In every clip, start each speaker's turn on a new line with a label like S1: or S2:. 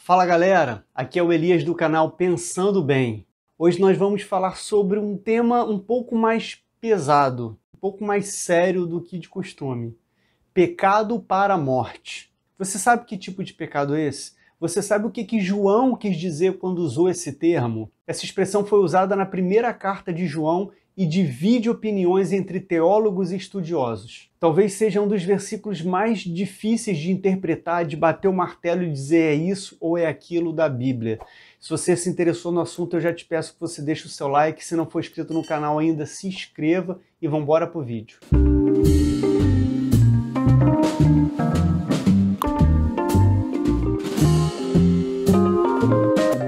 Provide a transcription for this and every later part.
S1: Fala galera, aqui é o Elias do canal Pensando Bem. Hoje nós vamos falar sobre um tema um pouco mais pesado, um pouco mais sério do que de costume. Pecado para a morte. Você sabe que tipo de pecado é esse? Você sabe o que João quis dizer quando usou esse termo? Essa expressão foi usada na primeira carta de João e divide opiniões entre teólogos e estudiosos. Talvez seja um dos versículos mais difíceis de interpretar, de bater o martelo e dizer é isso ou é aquilo da Bíblia. Se você se interessou no assunto, eu já te peço que você deixe o seu like. Se não for inscrito no canal ainda, se inscreva e vamos embora pro vídeo.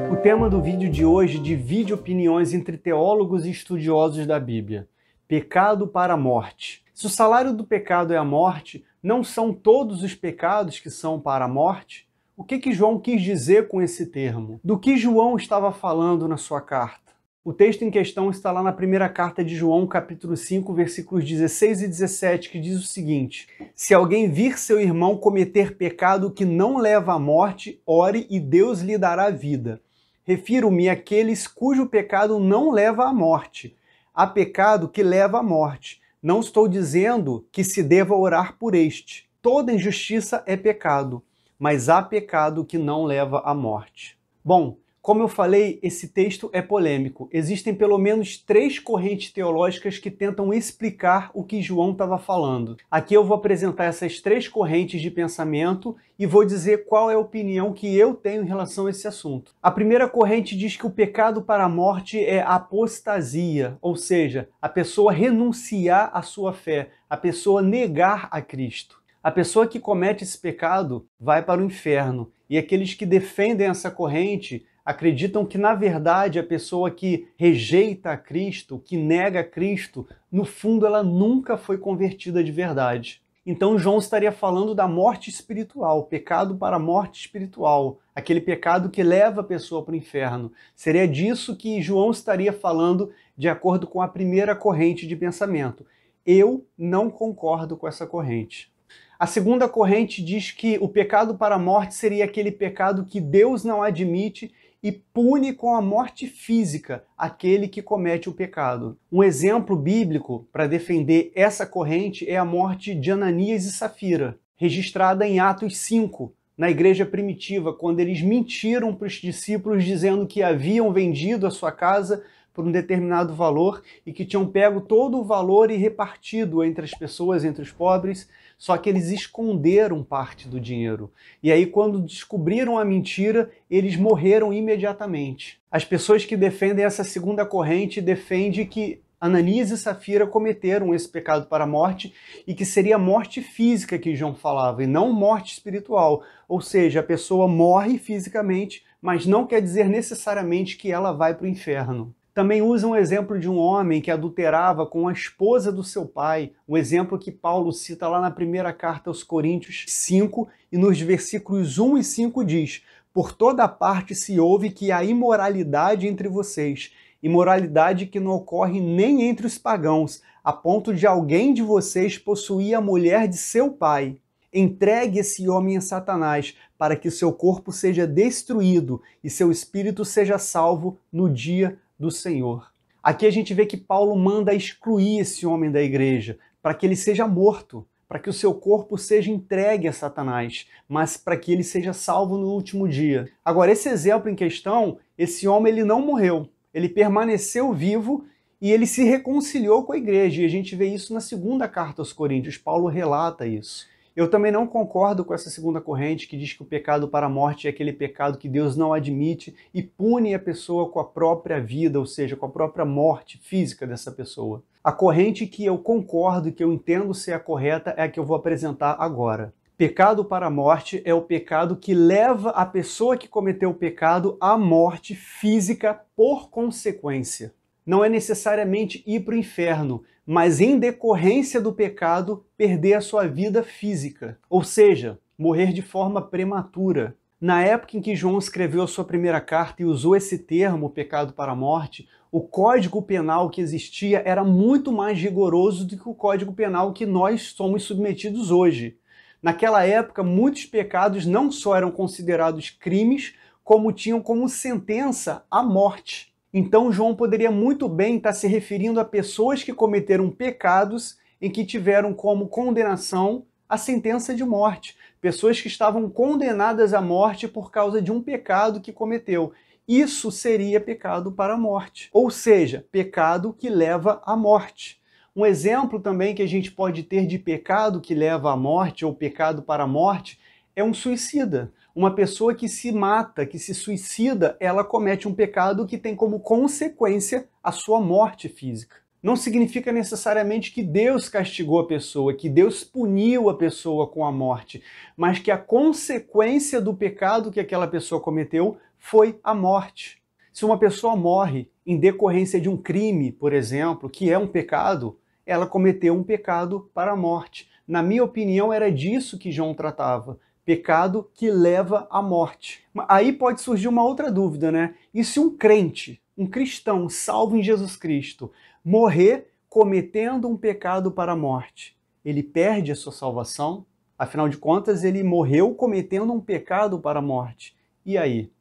S1: O tema do vídeo de hoje divide opiniões entre teólogos e estudiosos da Bíblia. Pecado para a morte. Se o salário do pecado é a morte, não são todos os pecados que são para a morte? O que João quis dizer com esse termo? Do que João estava falando na sua carta? O texto em questão está lá na primeira carta de João, capítulo 5, versículos 16 e 17, que diz o seguinte: Se alguém vir seu irmão cometer pecado que não leva à morte, ore e Deus lhe dará vida. Refiro-me àqueles cujo pecado não leva à morte. Há pecado que leva à morte. Não estou dizendo que se deva orar por este. Toda injustiça é pecado, mas há pecado que não leva à morte. Bom, como eu falei, esse texto é polêmico. Existem pelo menos 3 correntes teológicas que tentam explicar o que João estava falando. Aqui eu vou apresentar essas 3 correntes de pensamento e vou dizer qual é a opinião que eu tenho em relação a esse assunto. A primeira corrente diz que o pecado para a morte é apostasia, ou seja, a pessoa renunciar à sua fé, a pessoa negar a Cristo. A pessoa que comete esse pecado vai para o inferno. E aqueles que defendem essa corrente acreditam que, na verdade, a pessoa que rejeita a Cristo, que nega a Cristo, no fundo ela nunca foi convertida de verdade. Então João estaria falando da morte espiritual, pecado para a morte espiritual, aquele pecado que leva a pessoa para o inferno. Seria disso que João estaria falando de acordo com a primeira corrente de pensamento. Eu não concordo com essa corrente. A segunda corrente diz que o pecado para a morte seria aquele pecado que Deus não admite e pune com a morte física aquele que comete o pecado. Um exemplo bíblico para defender essa corrente é a morte de Ananias e Safira, registrada em Atos 5, na igreja primitiva, quando eles mentiram para os discípulos dizendo que haviam vendido a sua casa por um determinado valor e que tinham pego todo o valor e repartido entre as pessoas, entre os pobres, só que eles esconderam parte do dinheiro. E aí, quando descobriram a mentira, eles morreram imediatamente. As pessoas que defendem essa segunda corrente defendem que Ananias e Safira cometeram esse pecado para a morte e que seria morte física que João falava, e não morte espiritual. Ou seja, a pessoa morre fisicamente, mas não quer dizer necessariamente que ela vai para o inferno. Também usa um exemplo de um homem que adulterava com a esposa do seu pai, um exemplo que Paulo cita lá na primeira carta aos Coríntios 5, e nos versículos 1 e 5 diz: Por toda parte se ouve que há imoralidade entre vocês, imoralidade que não ocorre nem entre os pagãos, a ponto de alguém de vocês possuir a mulher de seu pai. Entregue esse homem a Satanás, para que seu corpo seja destruído e seu espírito seja salvo no dia do Senhor. Aqui a gente vê que Paulo manda excluir esse homem da igreja, para que ele seja morto, para que o seu corpo seja entregue a Satanás, mas para que ele seja salvo no último dia. Agora, esse exemplo em questão, esse homem ele não morreu, ele permaneceu vivo e ele se reconciliou com a igreja, e a gente vê isso na segunda carta aos Coríntios, Paulo relata isso. Eu também não concordo com essa segunda corrente que diz que o pecado para a morte é aquele pecado que Deus não admite e pune a pessoa com a própria vida, ou seja, com a própria morte física dessa pessoa. A corrente que eu concordo e que eu entendo ser a correta é a que eu vou apresentar agora. Pecado para a morte é o pecado que leva a pessoa que cometeu o pecado à morte física por consequência. Não é necessariamente ir para o inferno, mas em decorrência do pecado, perder a sua vida física, ou seja, morrer de forma prematura. Na época em que João escreveu a sua primeira carta e usou esse termo, pecado para a morte, o código penal que existia era muito mais rigoroso do que o código penal que nós somos submetidos hoje. Naquela época, muitos pecados não só eram considerados crimes, como tinham como sentença a morte. Então João poderia muito bem estar se referindo a pessoas que cometeram pecados em que tiveram como condenação a sentença de morte. Pessoas que estavam condenadas à morte por causa de um pecado que cometeu. Isso seria pecado para a morte. Ou seja, pecado que leva à morte. Um exemplo também que a gente pode ter de pecado que leva à morte ou pecado para a morte é um suicida. Uma pessoa que se mata, que se suicida, ela comete um pecado que tem como consequência a sua morte física. Não significa necessariamente que Deus castigou a pessoa, que Deus puniu a pessoa com a morte, mas que a consequência do pecado que aquela pessoa cometeu foi a morte. Se uma pessoa morre em decorrência de um crime, por exemplo, que é um pecado, ela cometeu um pecado para a morte. Na minha opinião, era disso que João tratava. Pecado que leva à morte. Aí pode surgir uma outra dúvida, né? E se um crente, um cristão salvo em Jesus Cristo, morrer cometendo um pecado para a morte, ele perde a sua salvação? Afinal de contas, ele morreu cometendo um pecado para a morte. E aí?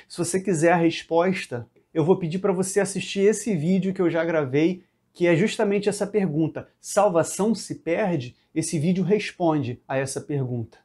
S1: Se você quiser a resposta, eu vou pedir para você assistir esse vídeo que eu já gravei, que é justamente essa pergunta. Salvação se perde? Esse vídeo responde a essa pergunta.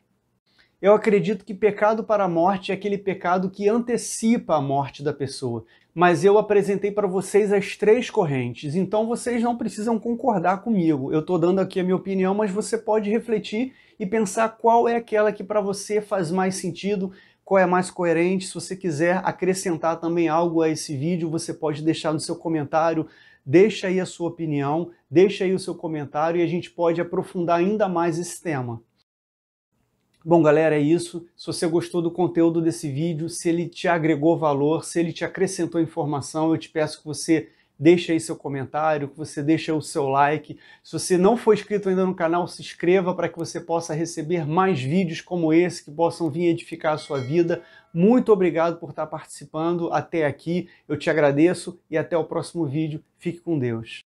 S1: Eu acredito que pecado para a morte é aquele pecado que antecipa a morte da pessoa. Mas eu apresentei para vocês as 3 correntes, então vocês não precisam concordar comigo. Eu estou dando aqui a minha opinião, mas você pode refletir e pensar qual é aquela que para você faz mais sentido, qual é mais coerente. Se você quiser acrescentar também algo a esse vídeo, você pode deixar no seu comentário. Deixa aí a sua opinião, deixa aí o seu comentário e a gente pode aprofundar ainda mais esse tema. Bom, galera, é isso. Se você gostou do conteúdo desse vídeo, se ele te agregou valor, se ele te acrescentou informação, eu te peço que você deixe aí seu comentário, que você deixe aí o seu like. Se você não for inscrito ainda no canal, se inscreva para que você possa receber mais vídeos como esse, que possam vir edificar a sua vida. Muito obrigado por estar participando até aqui. Eu te agradeço e até o próximo vídeo. Fique com Deus.